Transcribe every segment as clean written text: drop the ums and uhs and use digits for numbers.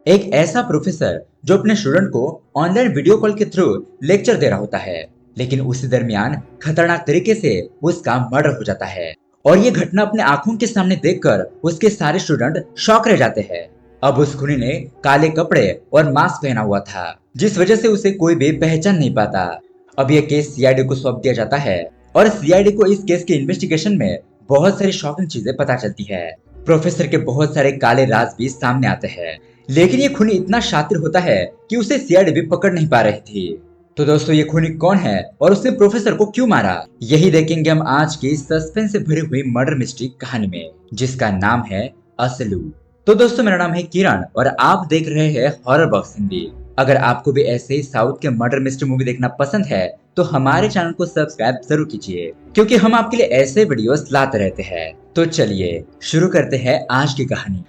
एक ऐसा प्रोफेसर जो अपने स्टूडेंट को ऑनलाइन वीडियो कॉल के थ्रू लेक्चर दे रहा होता है, लेकिन उसी दरमियान खतरनाक तरीके से उसका मर्डर हो जाता है। और ये घटना अपने आंखों के सामने देखकर उसके सारे स्टूडेंट शॉक रह जाते हैं। अब उस खूनी ने काले कपड़े और मास्क पहना हुआ था, जिस वजह से उसे कोई भी पहचान नहीं पाता। अब यह केस सीआईडी को सौंप दिया जाता है और सीआईडी को इस केस के इन्वेस्टिगेशन में बहुत सारी शॉकिंग चीजें पता चलती है। प्रोफेसर के बहुत सारे काले राज भी सामने आते हैं, लेकिन ये खूनी इतना शातिर होता है कि उसे सीआईडी भी पकड़ नहीं पा रही थी। तो दोस्तों, ये खूनी कौन है और उसने प्रोफेसर को क्यों मारा, यही देखेंगे हम आज की सस्पेंस से भरी हुई मर्डर मिस्ट्री कहानी में, जिसका नाम है असलू। तो दोस्तों, मेरा नाम है किरण और आप देख रहे हैं हॉरर बॉक्स हिंदी। अगर आपको भी ऐसे ही साउथ के मर्डर मिस्ट्री मूवी देखना पसंद है तो हमारे चैनल को सब्सक्राइब जरूर कीजिए, क्योंकि हम आपके लिए ऐसे वीडियोस लाते रहते हैं। तो चलिए शुरू करते हैं आज की कहानी।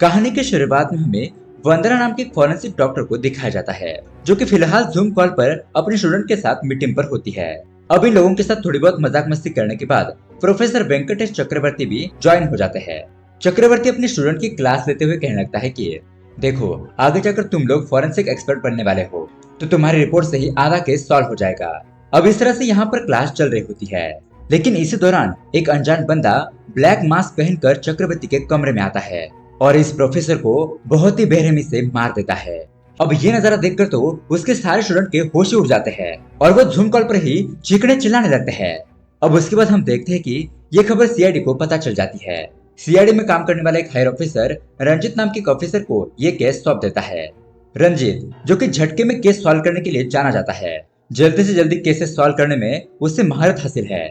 कहानी की शुरुआत में हमें वंदना नाम के फॉरेंसिक डॉक्टर को दिखाया जाता है, जो कि फिलहाल जूम कॉल पर अपने स्टूडेंट के साथ मीटिंग पर होती है। अब इन लोगों के साथ थोड़ी बहुत मजाक मस्ती करने के बाद प्रोफेसर वेंकटेश चक्रवर्ती भी ज्वाइन हो जाते हैं। चक्रवर्ती अपने स्टूडेंट की क्लास लेते हुए कहने लगता है कि देखो, आगे जाकर तुम लोग फॉरेंसिक एक्सपर्ट बनने वाले हो, तो तुम्हारी रिपोर्ट से ही आधा केस सॉल्व हो जाएगा। अब इस तरह से यहाँ पर क्लास चल रही होती है, लेकिन इसी दौरान एक अनजान बंदा ब्लैक मास्क पहनकर चक्रवर्ती के कमरे में आता है और इस प्रोफेसर को बहुत ही बेरहमी से मार देता है। अब ये नजारा देखकर तो उसके सारे स्टूडेंट के होश ही उड़ जाते हैं और वो जूम कॉल पर ही चीखने चिल्लाने लगते हैं। अब उसके बाद हम देखते हैं कि ये खबर सीआईडी को पता चल जाती है। सीआईडी में काम करने वाला एक हायर ऑफिसर रंजित नाम के एक ऑफिसर को ये केस सौंप देता है। रंजित, जो कि झटके में केस सॉल्व करने के लिए जाना जाता है, जल्दी से जल्दी केसेस सॉल्व करने में उससे महारत हासिल है।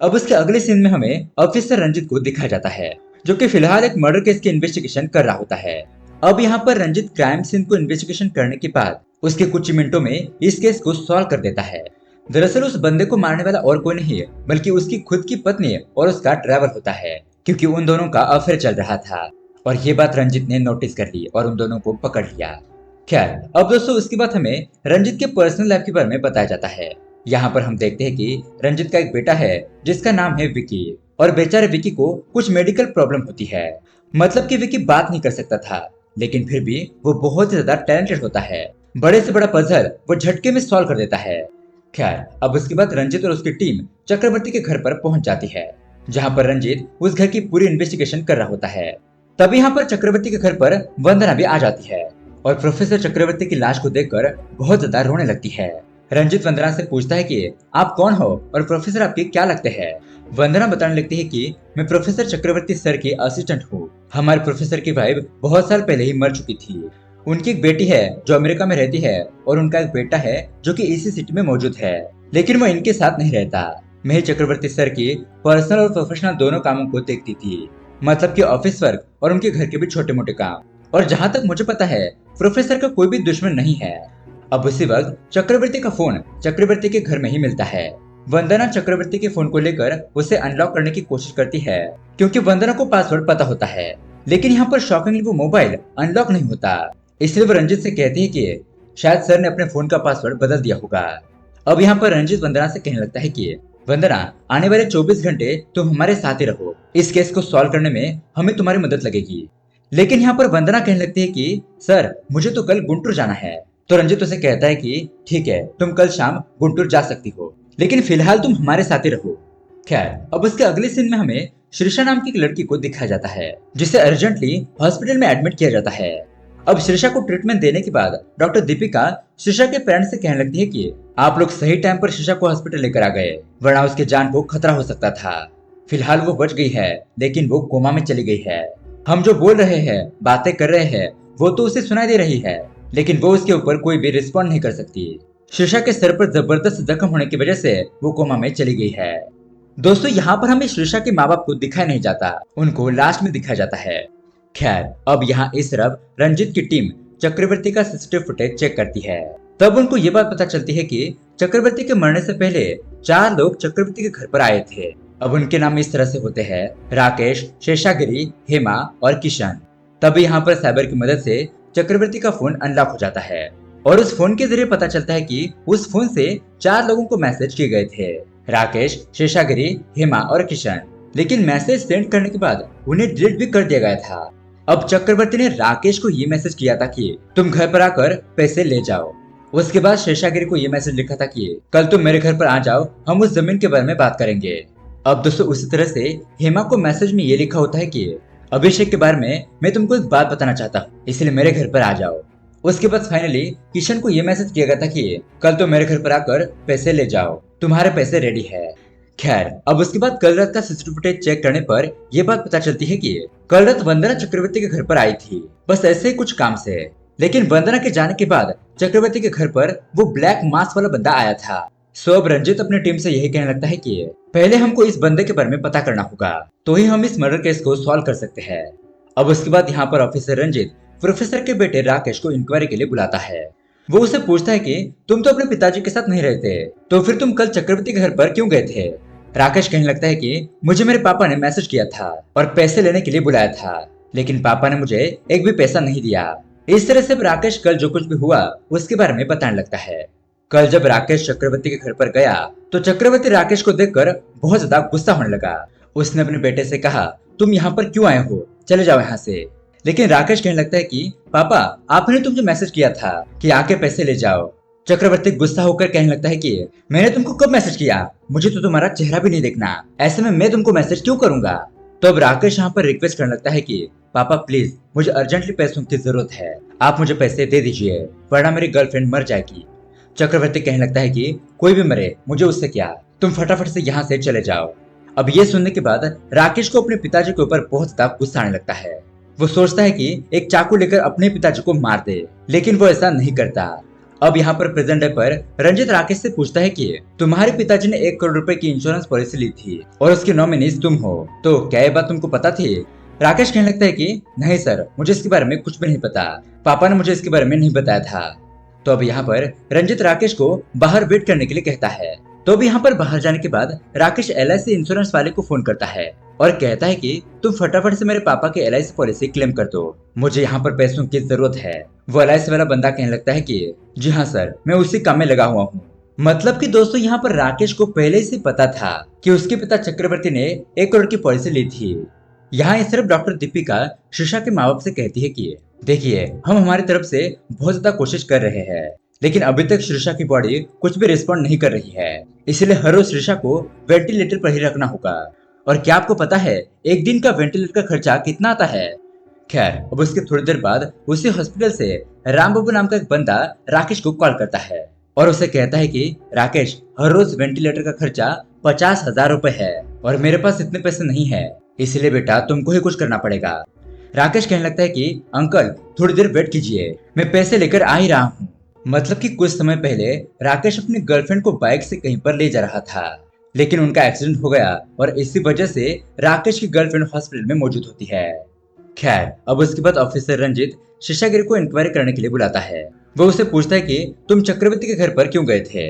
अब उसके अगले सीन में हमें ऑफिसर रंजित को दिखाया जाता है, जो कि फिलहाल एक मर्डर केस की इन्वेस्टिगेशन कर रहा होता है। अब यहाँ पर रंजित क्राइम सीन को इन्वेस्टिगेशन करने के बाद उसके कुछ मिनटों में इस केस को सॉल्व कर देता है। दरअसल उस बंदे को मारने वाला और कोई नहीं बल्कि उसकी खुद की पत्नी और उसका ड्राइवर होता है, क्योंकि उन दोनों का अफेयर चल रहा था और ये बात रंजित ने नोटिस कर ली और उन दोनों को पकड़ लिया। खैर, अब दोस्तों उसके बाद हमें रंजित के पर्सनल लाइफ के बारे में बताया जाता है। यहाँ पर हम देखते हैं कि रंजित का एक बेटा है जिसका नाम है विकी, और बेचारे विकी को कुछ मेडिकल प्रॉब्लम होती है। मतलब कि विकी बात नहीं कर सकता था, लेकिन फिर भी वो बहुत ही ज्यादा टैलेंटेड होता है। बड़े से बड़ा पजल वो झटके में सॉल्व कर देता है। खैर, अब उसके बाद रंजित और उसकी टीम चक्रवर्ती के घर पर पहुंच जाती है, जहाँ पर रंजित उस घर की पूरी इन्वेस्टिगेशन कर रहा होता है। तभी यहाँ पर चक्रवर्ती के घर पर वंदना भी आ जाती है और प्रोफेसर चक्रवर्ती की लाश को देखकर बहुत ज्यादा रोने लगती है। रंजित वंदना से पूछता है कि आप कौन हो और प्रोफेसर आपके क्या लगते हैं। वंदना बताने लगती है कि मैं प्रोफेसर चक्रवर्ती सर की असिस्टेंट हूँ। हमारे प्रोफेसर की वाइफ बहुत साल पहले ही मर चुकी थी। उनकी एक बेटी है जो अमेरिका में रहती है और उनका एक बेटा है जो कि इसी सिटी में मौजूद है, लेकिन वो इनके साथ नहीं रहता। मैं चक्रवर्ती सर की पर्सनल और प्रोफेशनल दोनों कामों को देखती थी, मतलब कि ऑफिस वर्क और उनके घर के भी छोटे मोटे काम। और जहाँ तक मुझे पता है, प्रोफेसर का कोई भी दुश्मन नहीं है। अब उसी वक्त चक्रवर्ती का फोन चक्रवर्ती के घर में ही मिलता है। वंदना चक्रवर्ती के फोन को लेकर उसे अनलॉक करने की कोशिश करती है, क्योंकि वंदना को पासवर्ड पता होता है, लेकिन यहाँ पर शॉकिंगली वो मोबाइल अनलॉक नहीं होता। इसलिए वो रंजित से कहती है कि शायद सर ने अपने फोन का पासवर्ड बदल दिया होगा। अब यहाँ पर रंजित वंदना से कहने लगता है कि वंदना, आने वाले 24 घंटे तुम हमारे साथ ही रहो। इस केस को सॉल्व करने में हमें तुम्हारी मदद लगेगी। लेकिन यहाँ पर वंदना कहने लगती है कि सर, मुझे तो कल गुंटूर जाना है। तो रंजित उसे कहता है कि ठीक है, तुम कल शाम गुंटूर जा सकती हो, लेकिन फिलहाल तुम हमारे साथ ही रहो। खैर, अब उसके अगले सीन में हमें श्रीषा नाम की एक लड़की को दिखाया जाता है, जिसे अर्जेंटली हॉस्पिटल में एडमिट किया जाता है। अब श्रीषा को ट्रीटमेंट देने के बाद डॉक्टर दीपिका श्रीषा के पेरेंट्स से कहने लगती है कि आप लोग सही टाइम पर श्रीषा को हॉस्पिटल लेकर आ गए, वरना उसके जान को खतरा हो सकता था। फिलहाल वो बच गई है, लेकिन वो कोमा में चली गई है। हम जो बोल रहे हैं, बातें कर रहे हैं, वो तो उसे सुनाई दे रही है, लेकिन वो उसके ऊपर कोई भी रिस्पॉन्ड नहीं कर सकती। श्रीषा के सर पर जबरदस्त जख्म होने की वजह से वो कोमा में चली गई है। दोस्तों, यहाँ पर हमें श्रीषा के माँ बाप को दिखाया नहीं जाता, उनको लास्ट में दिखाया जाता है। खैर, अब यहाँ इस तरफ रंजित की टीम चक्रवर्ती का सीसीटीवी फुटेज चेक करती है। तब उनको ये बात पता चलती है कि चक्रवर्ती के मरने से पहले 4 लोग चक्रवर्ती के घर पर आए थे। अब उनके नाम इस तरह से होते हैं: राकेश, शेषागिरी, हेमा और किशन। तब यहाँ पर साइबर की मदद से चक्रवर्ती का फोन अनलॉक हो जाता है और उस फोन के जरिए पता चलता है कि उस फोन से 4 लोगों को मैसेज किए गए थे: राकेश, शेषागिरी, हेमा और किशन। लेकिन मैसेज सेंड करने के बाद उन्हें डिलीट भी कर दिया गया था। अब चक्रवर्ती ने राकेश को ये मैसेज किया था कि तुम घर पर आकर पैसे ले जाओ। उसके बाद शेषागिरी को ये मैसेज लिखा था कि कल तुम मेरे घर पर आ जाओ, हम उस जमीन के बारे में बात करेंगे। अब दोस्तों उसी तरह से हेमा को मैसेज में ये लिखा होता है कि अभिषेक के बारे में मैं तुमको एक बात बताना चाहता हूँ, इसलिए मेरे घर पर आ जाओ। उसके बाद फाइनली किशन को ये मैसेज किया गया था कि कल तुम मेरे घर पर आकर पैसे ले जाओ, तुम्हारे पैसे रेडी है। खैर अब उसके बाद कल रात का सीसीटीवी फुटेज चेक करने पर यह बात पता चलती है कि कल रात वंदना चक्रवर्ती के घर पर आई थी, बस ऐसे ही कुछ काम से। लेकिन वंदना के जाने के बाद चक्रवर्ती के घर पर वो ब्लैक मास्क वाला बंदा आया था। सो अब रंजित अपनी टीम से यही कहने लगता है कि पहले हमको इस बंदे के बारे में पता करना होगा, तो ही हम इस मर्डर केस को सॉल्व कर सकते हैं। अब उसके बाद यहाँ पर ऑफिसर रंजित प्रोफेसर के बेटे राकेश को इंक्वायरी के लिए बुलाता है। वो उसे पूछता है कि तुम तो अपने पिताजी के साथ नहीं रहते, तो फिर तुम कल चक्रवर्ती के घर पर क्यों गए थे। राकेश कहने लगता है कि मुझे मेरे पापा ने मैसेज किया था और पैसे लेने के लिए बुलाया था, लेकिन पापा ने मुझे एक भी पैसा नहीं दिया। इस तरह से राकेश कल जो कुछ भी हुआ उसके बारे में बताने लगता है। कल जब राकेश चक्रवर्ती के घर पर गया तो चक्रवर्ती राकेश को देखकर बहुत ज्यादा गुस्सा होने लगा। उसने अपने बेटे से कहा तुम यहाँ पर क्यों आए हो, चले जाओ यहाँ से। लेकिन राकेश कहने लगता है कि पापा आपने तुमसे मैसेज किया था कि आके पैसे ले जाओ। चक्रवर्ती गुस्सा होकर कहने लगता है कि मैंने तुमको कब मैसेज किया, मुझे तो तुम्हारा चेहरा भी नहीं देखना, ऐसे में मैं तुमको मैसेज क्यों करूंगा। तो अब राकेश यहाँ पर रिक्वेस्ट करने लगता है कि पापा प्लीज मुझे अर्जेंटली पैसों की जरूरत है, आप मुझे पैसे दे दीजिए वरना मेरी गर्लफ्रेंड मर जाएगी। चक्रवर्ती कहने लगता है कि कोई भी मरे मुझे उससे क्या, तुम फटाफट से यहाँ से चले जाओ। अब ये सुनने के बाद राकेश को अपने पिताजी के ऊपर बहुत ज्यादा गुस्सा आने लगता है। वो सोचता है कि एक चाकू लेकर अपने पिताजी को मार दे, लेकिन वो ऐसा नहीं करता। अब यहाँ पर प्रेजेंट डे पर रंजित राकेश से पूछता है कि तुम्हारे पिताजी ने 1 करोड़ रुपए की इंश्योरेंस पॉलिसी ली थी और उसकी नॉमिनीज तुम हो, तो क्या ये बात तुमको पता थी। राकेश कहने लगता है कि नहीं सर, मुझे इसके बारे में कुछ भी नहीं पता, पापा ने मुझे इसके बारे में नहीं बताया था। तो अब यहाँ पर रंजित राकेश को बाहर वेट करने के लिए कहता है। तो अब यहाँ पर बाहर जाने के बाद राकेश LIC इंश्योरेंस वाले को फोन करता है और कहता है कि तुम फटाफट से मेरे पापा की LIC पॉलिसी क्लेम कर दो, मुझे यहाँ पर पैसों की जरूरत है। वो LIC वाला बंदा कहने लगता है कि जी हाँ सर, मैं उसी काम में लगा हुआ हूँ। मतलब कि दोस्तों यहाँ पर राकेश को पहले से पता था कि उसके पिता चक्रवर्ती ने 1 करोड़ की पॉलिसी ली थी। यहाँ इस तरफ डॉक्टर दीपिका शीशा के माँ बाप से कहती है कि देखिए हम हमारी तरफ से बहुत ज्यादा कोशिश कर रहे हैं, लेकिन अभी तक श्रीषा की बॉडी कुछ भी रिस्पॉन्ड नहीं कर रही है, इसलिए हर रोज श्रीषा को वेंटिलेटर पर ही रखना होगा। और क्या आपको पता है एक दिन का वेंटिलेटर का खर्चा कितना आता है। खैर अब उसके थोड़ी देर बाद उसी हॉस्पिटल से राम बाबू नाम का एक बंदा राकेश को कॉल करता है और उसे कहता है कि राकेश हर रोज वेंटिलेटर का खर्चा 50,000 रुपए है और मेरे पास इतने पैसे नहीं है, इसलिए बेटा तुमको ही कुछ करना पड़ेगा। राकेश कहने लगता है कि अंकल थोड़ी देर वेट कीजिए, मैं पैसे लेकर आ ही रहा हूँ। मतलब कि कुछ समय पहले राकेश अपनी गर्लफ्रेंड को बाइक से कहीं पर ले जा रहा था, लेकिन उनका एक्सीडेंट हो गया और इसी वजह से राकेश की गर्लफ्रेंड हॉस्पिटल में मौजूद होती है। खैर अब उसके बाद ऑफिसर रंजित शेषागिरी को इंक्वायरी करने के लिए बुलाता है। वो उसे पूछता है कि तुम चक्रवर्ती के घर पर क्यों गए थे।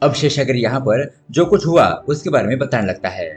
अब शेषागिरी यहाँ पर जो कुछ हुआ उसके बारे में बताने लगता है।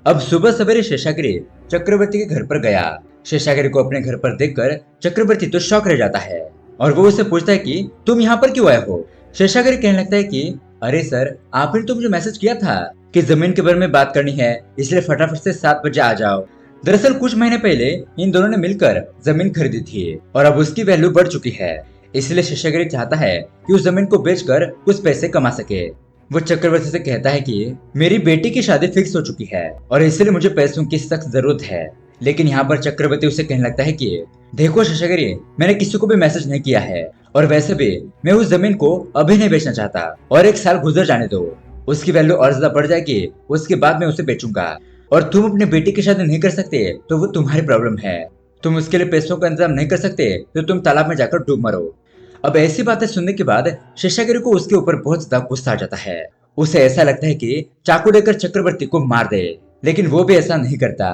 अब सुबह सवेरे शेषागिरी चक्रवर्ती के घर पर गया। शेषागिरी को अपने घर पर देखकर चक्रवर्ती तो शॉक रह जाता है और वो उससे पूछता है कि तुम यहाँ पर क्यों आए हो। शेषागिरी कहने लगता है कि अरे सर, आपने तो मुझे मैसेज किया था कि जमीन के बारे में बात करनी है, इसलिए फटाफट से 7 बजे आ जाओ। दरअसल कुछ महीने पहले इन दोनों ने मिलकर जमीन खरीदी थी और अब उसकी वैल्यू बढ़ चुकी है, इसलिए शेषागिरी चाहता है कि उस जमीन को बेचकर कुछ पैसे कमा सके। वो चक्रवर्ती से कहता है कि मेरी बेटी की शादी फिक्स हो चुकी है और इसलिए मुझे पैसों की सख्त जरूरत है। लेकिन यहाँ पर चक्रवर्ती उसे कहने लगता है कि देखो शेषागिरी, मैंने किसी को भी मैसेज नहीं किया है और वैसे भी मैं उस जमीन को अभी नहीं बेचना चाहता और 1 साल गुजर जाने दो, उसकी वैल्यू और ज्यादा बढ़ जाएगी, उसके बाद मैं उसे बेचूंगा। और तुम अपनी बेटी की शादी नहीं कर सकते तो वो तुम्हारी प्रॉब्लम है, तुम उसके लिए पैसों का इंतजाम नहीं कर सकते तो तुम तालाब में जाकर डूब मरो। अब ऐसी बातें सुनने के बाद शेषागिरी को उसके ऊपर बहुत ज्यादा गुस्सा आ जाता है। उसे ऐसा लगता है कि चाकू लेकर चक्रवर्ती को मार दे, लेकिन वो भी ऐसा नहीं करता।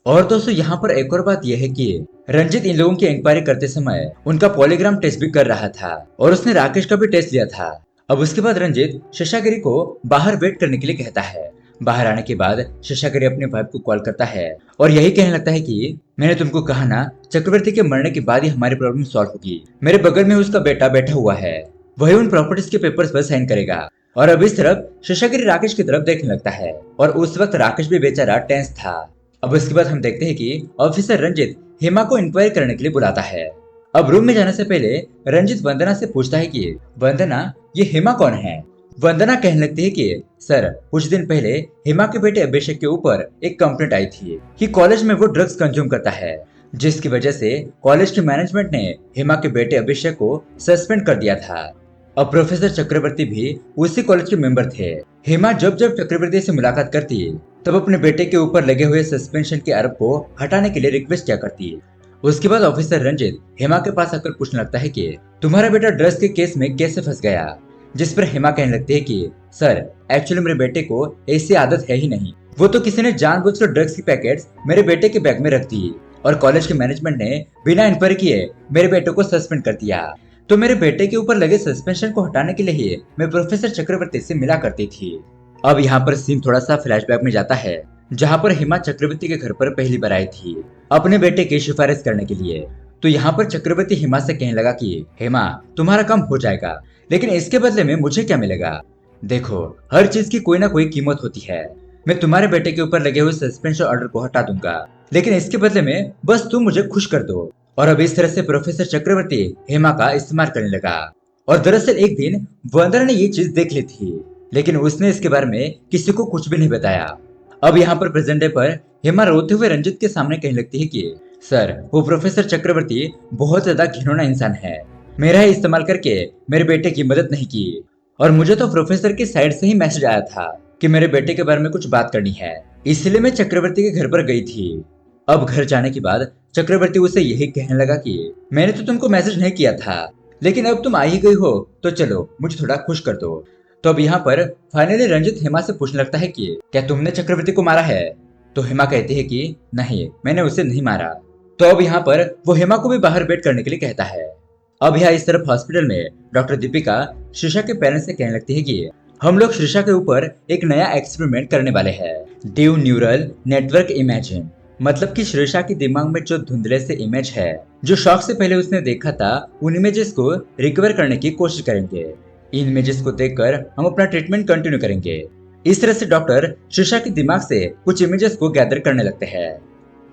और दोस्तों यहाँ पर एक और बात यह है कि रंजित इन लोगों की इंक्वायरी करते समय उनका पॉलीग्राम टेस्ट भी कर रहा था और उसने राकेश का भी टेस्ट लिया था। अब उसके बाद रंजित शेषागिरी को बाहर वेट करने के लिए कहता है। बाहर आने के बाद शेषागिरी अपने वाइफ को कॉल करता है और यही कहने लगता है कि मैंने तुमको कहा ना, चक्रवर्ती के मरने के बाद ही हमारी प्रॉब्लम सॉल्व होगी। मेरे बगल में उसका बेटा बैठा हुआ है, वही उन प्रॉपर्टीज के पेपर्स पर साइन करेगा। और अब इस तरफ शेषागिरी राकेश की तरफ देखने लगता है और उस वक्त राकेश भी बेचारा टेंस था अब उसके बाद हम देखते हैं कि ऑफिसर रंजित हेमा को इंक्वायरी करने के लिए बुलाता है। अब रूम में जाने से पहले रंजित वंदना से पूछता है कि वंदना, ये हेमा कौन है। वंदना कहने लगती है कि सर, कुछ दिन पहले हेमा के बेटे अभिषेक के ऊपर एक कंप्लेंट आई थी कि कॉलेज में वो ड्रग्स कंज्यूम करता है, जिसकी वजह से कॉलेज के मैनेजमेंट ने हेमा के बेटे अभिषेक को सस्पेंड कर दिया था। अब प्रोफेसर चक्रवर्ती भी उसी कॉलेज के मेंबर थे। हेमा जब जब चक्रवर्ती से मुलाकात करती तब अपने बेटे के ऊपर लगे हुए सस्पेंशन के आरोप को हटाने के लिए रिक्वेस्ट किया करती। उसके बाद ऑफिसर रंजित हेमा के पास आकर पूछने लगता है कि तुम्हारा बेटा ड्रग्स के केस में कैसे फंस गया, जिस पर हेमा कहने लगती है कि सर, एक्चुअली मेरे बेटे को ऐसी आदत है ही नहीं। वो तो किसी ने जानबूझकर ड्रग्स की पैकेट्स मेरे बेटे के बैग में रख दी और कॉलेज के मैनेजमेंट ने बिना इंक्वायरी किए मेरे बेटे को सस्पेंड कर दिया। तो मेरे बेटे के ऊपर लगे सस्पेंशन को हटाने के लिए ही मैं प्रोफेसर चक्रवर्ती से मिला करती थी। अब यहाँ पर सीन थोड़ा सा फ्लैशबैक में जाता है, जहाँ पर हेमा चक्रवर्ती के घर पर पहली बार आई थी अपने बेटे की सिफारिश करने के लिए। तो यहाँ पर चक्रवर्ती हेमा से कहने लगा कि हेमा, तुम्हारा काम हो जाएगा, लेकिन इसके बदले में मुझे क्या मिलेगा। देखो, हर चीज की कोई ना कोई कीमत होती है। मैं तुम्हारे बेटे के ऊपर लगे हुए सस्पेंशन ऑर्डर को हटा दूंगा, लेकिन इसके बदले में बस तुम मुझे खुश कर दो। और अब इस तरह से प्रोफेसर चक्रवर्ती हेमा का इस्तेमाल करने लगा। और दरअसल एक दिन वंदना ने ये चीज देख ली थी, लेकिन उसने इसके बारे में किसी को कुछ भी नहीं बताया। अब यहाँ पर प्रेजेंट डे पर हेमा रोते हुए रंजित के सामने कहने लगती है कि सर, वो प्रोफेसर चक्रवर्ती बहुत ज्यादा घिनौना इंसान है। मेरा ही इस्तेमाल करके मेरे बेटे की मदद नहीं की, और मुझे तो प्रोफेसर की साइड से ही मैसेज आया था कि मेरे बेटे के बारे में कुछ बात करनी है, इसलिए मैं चक्रवर्ती के घर पर गई थी। अब घर जाने के बाद चक्रवर्ती उसे यही कहने लगा कि मैंने तो तुमको मैसेज नहीं किया था, लेकिन अब तुम आ ही गई हो तो चलो मुझे थोड़ा खुश कर दो। तो अब यहाँ पर फाइनली रंजित हेमा से पूछने लगता है कि क्या तुमने चक्रवर्ती को मारा है। तो हेमा कहती है कि नहीं, मैंने उसे नहीं मारा। तो अब यहाँ पर वो हेमा को भी बाहर वेट करने के लिए कहता है। अब यहाँ इस तरफ हॉस्पिटल में डॉक्टर दीपिका श्रीषा के पेरेंट्स से कहने लगती है कि हम लोग श्रीषा के ऊपर एक नया एक्सपेरिमेंट करने वाले हैं, डीप न्यूरल नेटवर्क इमेजिन। मतलब कि श्रीषा के दिमाग में जो धुंधले से इमेज है, जो शॉक से पहले उसने देखा था, उन इमेजेस को रिकवर करने की कोशिश करेंगे। इन इमेजेस को देखकर हम अपना ट्रीटमेंट कंटिन्यू करेंगे। इस तरह से डॉक्टर श्रीषा के दिमाग से कुछ इमेजेस को गैदर करने लगते हैं।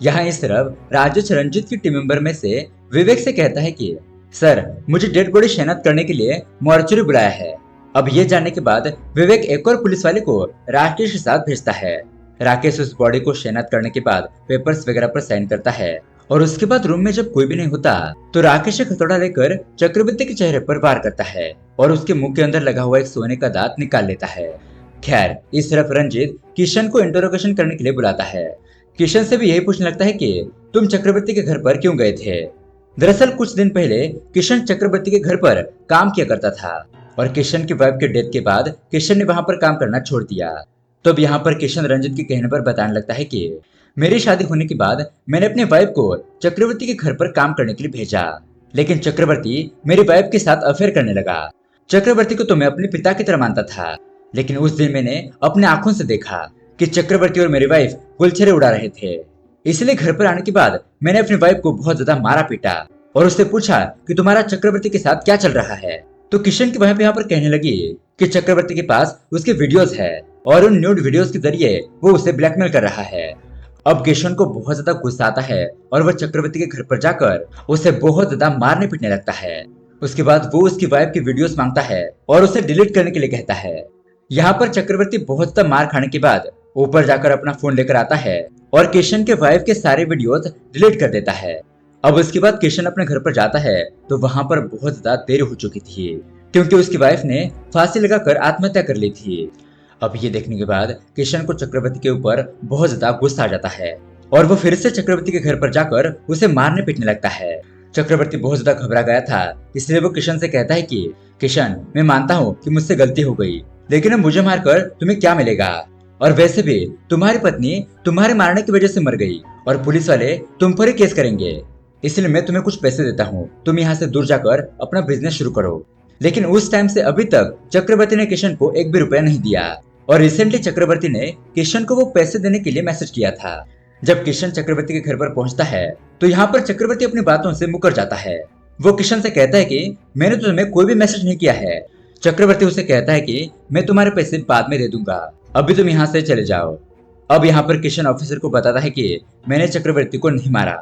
यहाँ इस तरफ राजेश रंजित की टीम मेंबर में से विवेक से कहता है कि सर, मुझे डेड बॉडी शनाख्त करने के लिए मॉर्चरी बुलाया है। अब ये जानने के बाद विवेक एक और पुलिस वाले को राकेश के साथ भेजता है। राकेश उस बॉडी को शनाख्त करने के बाद पेपर्स वगैरह पर साइन करता है, और उसके बाद रूम में जब कोई भी नहीं होता तो राकेश एक हथौड़ा लेकर चक्रवर्ती के चेहरे पर वार करता है और उसके मुंह के अंदर लगा हुआ एक सोने का दांत निकाल लेता है। खैर, इस तरफ रंजित किशन को इंटरोगेशन करने के लिए बुलाता है। किशन से भी यही पूछने लगता है कि तुम चक्रवर्ती के घर पर क्यों गए थे। दरअसल कुछ दिन पहले किशन चक्रवर्ती के घर पर काम किया करता था, और किशन की वाइफ के डेथ के बाद किशन ने वहां पर काम करना छोड़ दिया। तो अब यहाँ पर किशन रंजित के कहने पर बताने लगता है कि मेरी शादी होने के बाद मैंने अपनी वाइफ को चक्रवर्ती के घर पर काम करने के लिए भेजा, लेकिन चक्रवर्ती मेरी वाइफ के साथ अफेयर करने लगा। चक्रवर्ती को तो मैं अपने पिता की तरह मानता था, लेकिन उस दिन मैंने अपने आंखों से देखा कि चक्रवर्ती और मेरी वाइफ गुलछरे उड़ा रहे थे। इसलिए घर पर आने के बाद मैंने अपनी वाइफ को बहुत ज्यादा मारा पीटा और उससे पूछा कि तुम्हारा चक्रवर्ती के साथ क्या चल रहा है। तो किशन की वाइफ यहाँ पर कहने लगी कि चक्रवर्ती के पास उसके वीडियोस है और उन न्यूड वीडियोस के जरिए वो उसे ब्लैकमेल कर रहा है। अब किशन को बहुत ज्यादा गुस्सा आता है और वह चक्रवर्ती के घर पर जाकर उसे बहुत ज्यादा मारने पीटने लगता है। उसके बाद वो उसकी वाइफ की वीडियोस मांगता है और उसे डिलीट करने के लिए कहता है। यहाँ पर चक्रवर्ती बहुत ज्यादा मार खाने के बाद ऊपर जाकर अपना फोन लेकर आता है और किशन के वाइफ के सारे वीडियोस डिलीट कर देता है। अब उसके बाद किशन अपने घर पर जाता है तो वहां पर बहुत ज्यादा देर हो चुकी थी, क्योंकि उसकी वाइफ ने फांसी लगाकर आत्महत्या कर ली थी। अब ये देखने के बाद किशन को चक्रवर्ती के ऊपर बहुत ज्यादा गुस्सा आ जाता है और वो फिर से चक्रवर्ती के घर पर जाकर उसे मारने पीटने लगता है। चक्रवर्ती बहुत ज्यादा घबरा गया था, इसलिए वो किशन से कहता है कि किशन, मैं मानता हूँ कि मुझसे गलती हो गई, लेकिन अब मुझे मारकर तुम्हें क्या मिलेगा, और वैसे भी तुम्हारी पत्नी तुम्हारे मारने की वजह से मर गई और पुलिस वाले तुम पर ही केस करेंगे, इसलिए मैं तुम्हें कुछ पैसे देता हूँ, तुम यहाँ से दूर जाकर अपना बिजनेस शुरू करो। लेकिन उस टाइम से अभी तक चक्रवर्ती ने किशन को एक भी रुपया नहीं दिया, और रिसेंटली चक्रवर्ती ने किशन को वो पैसे देने के लिए मैसेज किया था। जब किशन चक्रवर्ती के घर पर पहुंचता है तो यहाँ पर चक्रवर्ती अपनी बातों से मुकर जाता है। वो किशन से कहता है कि मैंने तो तुम्हें कोई भी मैसेज नहीं किया है। चक्रवर्ती उसे कहता है कि मैं तुम्हारे पैसे बाद में दे दूंगा, अभी तुम यहाँ से चले जाओ। अब यहाँ पर किशन ऑफिसर को बताता है कि मैंने चक्रवर्ती को नहीं मारा।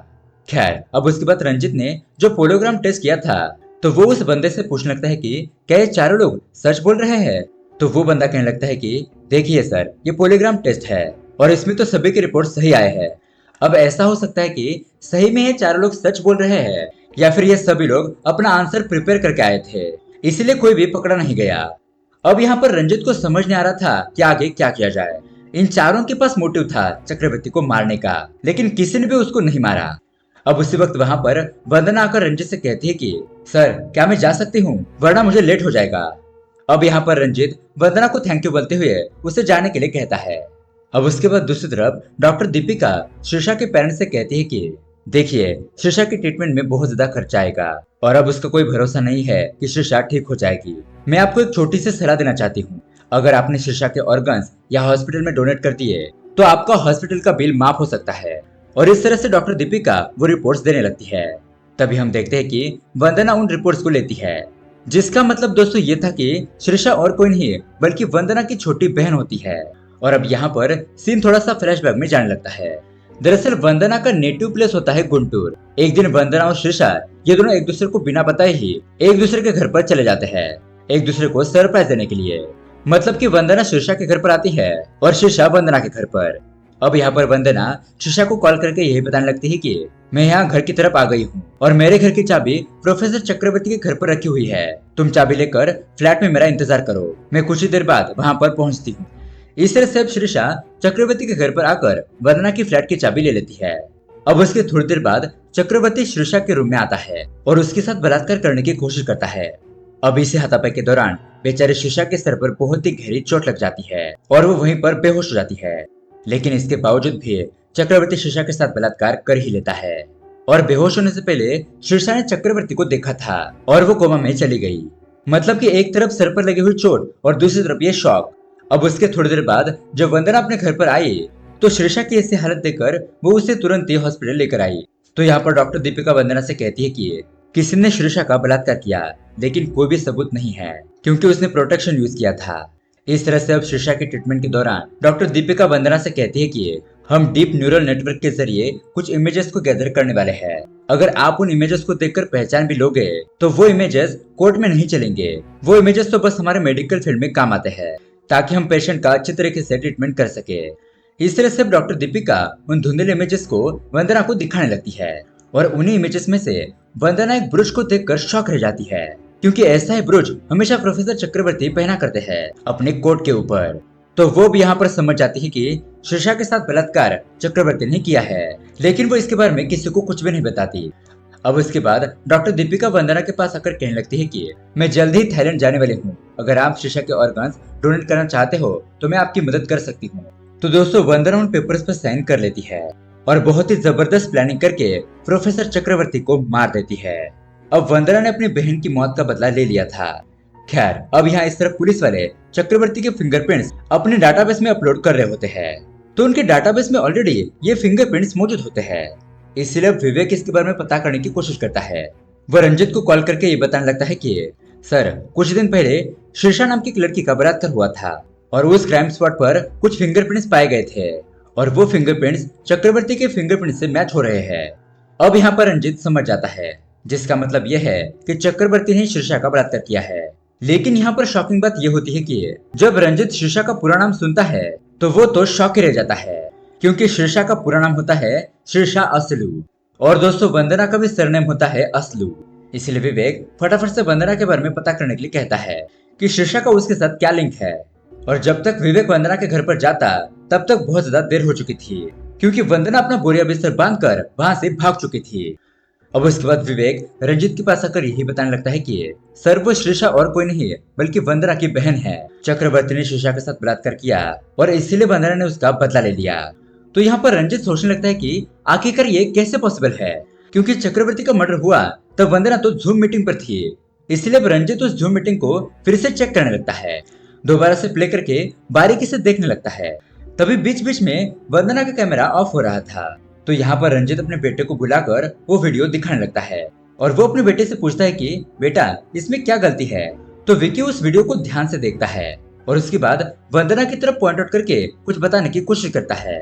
खैर, अब उसके बाद रंजित ने जो पोलोग्राम टेस्ट किया था तो वो उस बंदे से पूछने लगता है कि क्या ये चारों लोग सच बोल रहे हैं। तो वो बंदा कहने लगता है कि देखिए सर, ये पोलीग्राम टेस्ट है और इसमें तो सभी की रिपोर्ट सही आए हैं। अब ऐसा हो सकता है कि सही में ये चारों लोग सच बोल रहे हैं या फिर ये सभी लोग अपना आंसर प्रिपेयर करके आए थे, इसलिए कोई भी पकड़ा नहीं गया। अब यहाँ पर रंजित को समझ नहीं आ रहा था कि आगे क्या किया जाए। इन चारों के पास मोटिव था चक्रवर्ती को मारने का, लेकिन किसी ने भी उसको नहीं मारा। अब उसी वक्त वहां पर वंदना आकर रंजित से कहती है कि सर, क्या मैं जा सकती हूँ, वरना मुझे लेट हो जाएगा। अब यहाँ पर रंजित वंदना को थैंक यू बोलते हुए उसे जाने के लिए कहता है। अब उसके बाद दूसरी तरफ डॉक्टर दीपिका शीर्षा के पेरेंट्स से कहती है कि देखिए, शीर्षा की ट्रीटमेंट में बहुत ज्यादा खर्चा आएगा और अब उसका कोई भरोसा नहीं है कि शीर्षा ठीक हो जाएगी। मैं आपको एक छोटी सी सलाह देना चाहती हूँ, अगर आपने शीर्षा के ऑर्गन्स या हॉस्पिटल में डोनेट कर दिए तो आपका हॉस्पिटल का बिल माफ हो सकता है। और इस तरह से डॉक्टर दीपिका वो रिपोर्ट्स देने लगती है। तभी हम देखते हैं कि वंदना उन रिपोर्ट्स को लेती है, जिसका मतलब दोस्तों ये था कि शीर्षा और कोई नहीं बल्कि वंदना की छोटी बहन होती है। और अब यहाँ पर सीन थोड़ा सा फ्लैशबैक में जाने लगता है। दरअसल वंदना का नेटिव प्लेस होता है गुंटूर। एक दिन वंदना और शीर्षा ये दोनों एक दूसरे को बिना बताए ही एक दूसरे के घर पर चले जाते हैं, एक दूसरे को सरप्राइज देने के लिए। मतलब कि वंदना शीर्षा के घर पर आती है और शीर्षा वंदना के घर पर। अब यहाँ पर वंदना शीर्षा को कॉल करके यही बताने लगती है कि मैं यहाँ घर की तरफ आ गई हूँ और मेरे घर की चाबी प्रोफेसर चक्रवर्ती के घर पर रखी हुई है। तुम चाबी लेकर फ्लैट में मेरा इंतजार करो, मैं कुछ ही देर बाद वहाँ पर पहुँचती हूँ। इस तरह से अब शीर्षा चक्रवर्ती के घर पर आकर वंदना की फ्लैट की चाबी ले लेती है। अब उसके थोड़ी देर बाद चक्रवर्ती शीर्षा के रूम में आता है और उसके साथ बलात्कार करने की कोशिश करता है। अब इसी हाथापाई के दौरान बेचारे शीर्षा के सर पर बहुत ही गहरी चोट लग जाती है और वो वहीं पर बेहोश हो जाती है। लेकिन इसके बावजूद भी चक्रवर्ती शीर्षा के साथ बलात्कार कर ही लेता है और बेहोश होने से पहले शीर्षा ने चक्रवर्ती को देखा था और वो कोमा में चली गई। मतलब कि एक तरफ सर पर लगी हुई चोट और दूसरी तरफ ये शॉक। अब उसके थोड़ी देर बाद जब वंदना अपने घर पर आई तो शीर्षा की ऐसी हालत देखकर वो उसे तुरंत ही हॉस्पिटल लेकर आई। तो यहाँ पर डॉक्टर दीपिका वंदना से कहती है कि किसी ने शीर्षा का बलात्कार किया, लेकिन कोई भी सबूत नहीं है क्योंकि उसने प्रोटेक्शन यूज किया था। इस तरह से अब शीर्षा के ट्रीटमेंट के दौरान डॉक्टर दीपिका वंदना से कहती है कि हम डीप न्यूरल नेटवर्क के जरिए कुछ इमेजेस को गैदर करने वाले हैं। अगर आप उन इमेजेस को देखकर पहचान भी लोगे तो वो इमेजेस कोर्ट में नहीं चलेंगे, वो इमेजेस तो बस हमारे मेडिकल फील्ड में काम आते हैं ताकि हम पेशेंट का अच्छी तरीके से ट्रीटमेंट कर सके। इस तरह से डॉक्टर दीपिका उन धुंधले इमेजेस को वंदना को दिखाने लगती है और उन्हीं इमेजेस में से वंदना एक ब्रूच को देखकर शॉक रह जाती है, क्योंकि ऐसा ही ब्रूच हमेशा प्रोफेसर चक्रवर्ती पहना करते हैं अपने कोट के ऊपर। तो वो भी यहाँ पर समझ जाती है कि शीर्षा के साथ बलात्कार चक्रवर्ती ने किया है, लेकिन वो इसके बारे में किसी को कुछ भी नहीं बताती। अब उसके बाद डॉक्टर दीपिका वंदना के पास आकर कहने लगती है कि मैं जल्द ही थाईलैंड जाने वाली हूँ, अगर आप शीर्षा के ऑर्गन्स डोनेट करना चाहते हो तो मैं आपकी मदद कर सकती हूँ। तो दोस्तों वंदना उन पेपर्स पर साइन कर लेती है और बहुत ही जबरदस्त प्लानिंग करके प्रोफेसर चक्रवर्ती को मार देती है। अब वंदना ने अपनी बहन की मौत का बदला ले लिया था। खैर, अब यहाँ इस तरफ पुलिस वाले चक्रवर्ती के फिंगरप्रिंट्स अपने डाटाबेस में अपलोड कर रहे होते हैं, तो उनके डाटाबेस में ऑलरेडी ये फिंगरप्रिंट्स मौजूद होते हैं। इसलिए विवेक इसके बारे में पता करने की कोशिश करता है। वह रंजित को कॉल करके ये बताने लगता है कि सर, कुछ दिन पहले शीर्षा नाम की एक लड़की का बलात्कार हुआ था और उस क्राइम स्पॉट पर कुछ फिंगरप्रिंट्स पाए गए थे और वो फिंगरप्रिंट्स चक्रवर्ती के फिंगरप्रिंट से मैच हो रहे हैं। अब यहाँ पर रंजित समझ जाता है, जिसका मतलब यह है कि चक्रवर्ती ने शीर्षा का बलात्कार किया है। लेकिन यहाँ पर शॉकिंग बात यह होती है कि जब रंजित शीर्षा का पूरा नाम सुनता है तो वो तो शॉक ही रह जाता है, क्योंकि शीर्षा का पूरा नाम होता है शीर्षा असलू और दोस्तों वंदना का भी सरनेम होता है असलू। इसलिए विवेक फटाफट से वंदना के बारे में पता करने के लिए कहता है कि शीर्षा का उसके साथ क्या लिंक है। और जब तक विवेक वंदना के घर पर जाता तब तक बहुत ज्यादा देर हो चुकी थी, क्योंकि वंदना अपना बोरिया बिस्तर बांधकर वहां से भाग चुकी थी। अब उसके बाद विवेक रंजित के पास आकर यही बताने लगता है कि सर, वो शीर्षा और कोई नहीं बल्कि वंदना की बहन है। चक्रवर्ती ने शीर्षा के साथ बलात्कार किया और इसीलिए वंदना ने उसका बदला ले लिया। तो यहाँ पर रंजित सोचने लगता है कि आखिरकार ये कैसे पॉसिबल है, क्योंकि चक्रवर्ती का मर्डर हुआ तब वंदना तो जूम मीटिंग पर थी। इसलिए रंजित उस जूम मीटिंग को फिर से चेक करने लगता है, दोबारा से प्ले करके बारीकी से देखने लगता है। तभी बीच बीच में वंदना का कैमरा ऑफ हो रहा था। तो यहाँ पर रंजित अपने बेटे को बुलाकर वो वीडियो दिखाने लगता है और वो अपने बेटे से पूछता है कि बेटा, इसमें क्या गलती है। तो विकी उस वीडियो को ध्यान से देखता है और उसके बाद वंदना की तरफ पॉइंट आउट करके कुछ बताने की कोशिश करता है।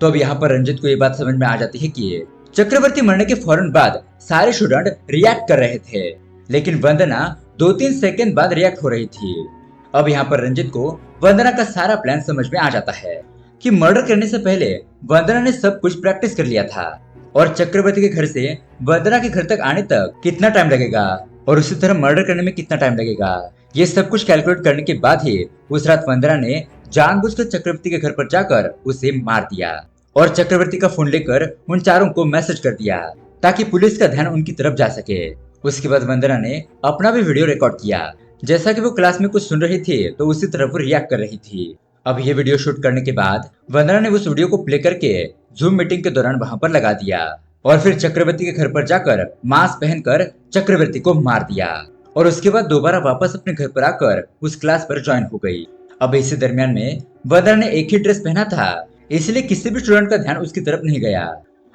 तो अब यहाँ पर रंजित को ये बात समझ में आ जाती है कि चक्रवर्ती मरने के फौरन बाद सारे स्टूडेंट रिएक्ट कर रहे थे, लेकिन वंदना 2-3 सेकंड बाद रिएक्ट हो रही थी। अब यहाँ पर रंजित को वंदना का सारा प्लान समझ में आ जाता है कि मर्डर करने से पहले वंदना ने सब कुछ प्रैक्टिस कर लिया था और चक्रवर्ती के घर से वंदना के घर तक आने तक कितना टाइम लगेगा और उसी तरह मर्डर करने में कितना टाइम लगेगा, ये सब कुछ कैलकुलेट करने के बाद ही उस रात वंदना ने जानबूझकर चक्रवर्ती के घर पर जाकर उसे मार दिया और चक्रवर्ती का फोन लेकर उन चारों को मैसेज कर दिया ताकि पुलिस का ध्यान उनकी तरफ जा सके। उसके बाद वंदना ने अपना भी वीडियो रिकॉर्ड किया, जैसा कि वो क्लास में कुछ सुन रही थी तो उसी तरफ वो रिएक्ट कर रही थी। अब ये वीडियो शूट करने के बाद वंदना ने उस वीडियो को प्ले करके जूम मीटिंग के दौरान वहां पर लगा दिया और फिर चक्रवर्ती के घर पर जाकर मास्क पहनकर चक्रवर्ती को मार दिया और उसके बाद दोबारा वापस अपने घर पर आकर उस क्लास पर ज्वाइन हो गई। अब इसी दरमियान में वंदना ने एक ही ड्रेस पहना था, इसलिए किसी भी स्टूडेंट का ध्यान उसकी तरफ नहीं गया।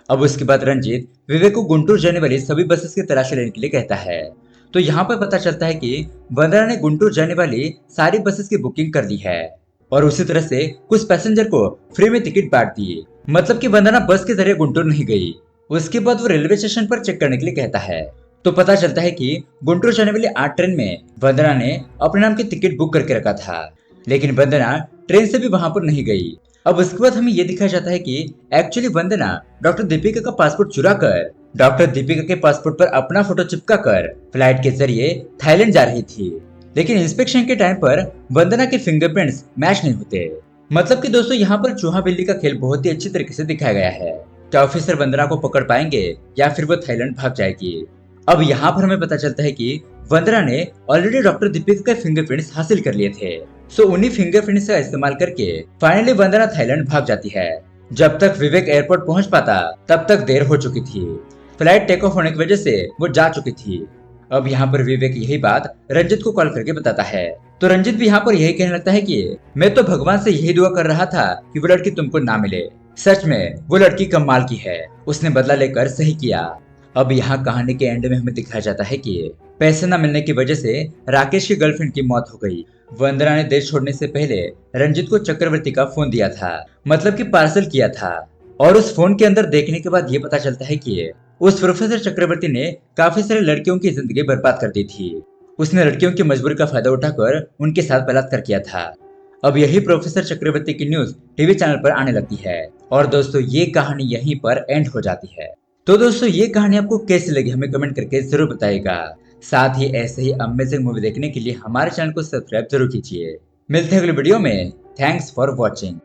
अब उसके बाद रंजित विवेक को गुंटूर जाने वाली सभी बसेस की तलाशी लेने के लिए कहता है। तो यहाँ पर पता चलता है कि वंदना ने गुंटूर जाने वाली सारी बसेस की बुकिंग कर दी है और उसी तरह से कुछ पैसेंजर को फ्री में टिकट बांट दी, मतलब कि वंदना बस के जरिए गुंटूर नहीं गई। उसके बाद वो रेलवे स्टेशन पर चेक करने के लिए कहता है तो पता चलता है कि गुंटूर जाने वाली 8 ट्रेन में वंदना ने अपने नाम की टिकट बुक करके रखा था, लेकिन वंदना ट्रेन से भी वहां पर नहीं गई। अब उसके बाद हमें यह दिखाया जाता है कि एक्चुअली वंदना डॉक्टर दीपिका का पासपोर्ट चुरा कर डॉक्टर दीपिका के पासपोर्ट पर अपना फोटो चिपका कर फ्लाइट के जरिए थाईलैंड जा रही थी, लेकिन इंस्पेक्शन के टाइम पर वंदना के फिंगरप्रिंट्स मैच नहीं होते। मतलब कि दोस्तों यहाँ पर चूहा बिल्ली का खेल बहुत ही अच्छी तरीके से दिखाया गया है। क्या ऑफिसर वंदना को पकड़ पाएंगे या फिर वो थाईलैंड भाग जाएगी। अब यहाँ पर हमें पता चलता है कि वंदना ने ऑलरेडी डॉक्टर दीपिका के फिंगरप्रिंट्स हासिल कर लिए थे, सो उन्हीं फिंगरप्रिंट्स का इस्तेमाल करके फाइनली वंदना थाईलैंड भाग जाती है। जब तक विवेक एयरपोर्ट पहुंच पाता तब तक देर हो चुकी थी, फ्लाइट टेक ऑफ होने की वजह से वो जा चुकी थी। अब यहाँ पर विवेक यही बात रंजित को कॉल करके बताता है, तो रंजित भी यहाँ पर यही कहने लगता है कि मैं तो भगवान से यही दुआ कर रहा था कि वो लड़की तुमको ना मिले। सच में वो लड़की कमाल की है, उसने बदला लेकर सही किया। अब यहाँ कहानी के एंड में हमें दिखाया जाता है कि पैसे न मिलने की वजह से राकेश की गर्लफ्रेंड की मौत हो गई। वंदना ने देश छोड़ने से पहले रंजित को चक्रवर्ती का फोन दिया था, मतलब कि पार्सल किया था, और उस फोन के अंदर देखने के बाद ये पता चलता है कि उस प्रोफेसर चक्रवर्ती ने काफी सारी लड़कियों की जिंदगी बर्बाद कर दी थी। उसने लड़कियों की मजबूरी का फायदा उठाकर उनके साथ बलात्कार किया था। अब यही प्रोफेसर चक्रवर्ती की न्यूज टीवी चैनल पर आने लगती है और दोस्तों ये कहानी यहीं पर एंड हो जाती है। तो दोस्तों ये कहानी आपको कैसी लगी हमें कमेंट करके जरूर बताइएगा। साथ ही ऐसे ही अमेजिंग मूवी देखने के लिए हमारे चैनल को सब्सक्राइब जरूर कीजिए। मिलते हैं अगले वीडियो में। Thanks for watching.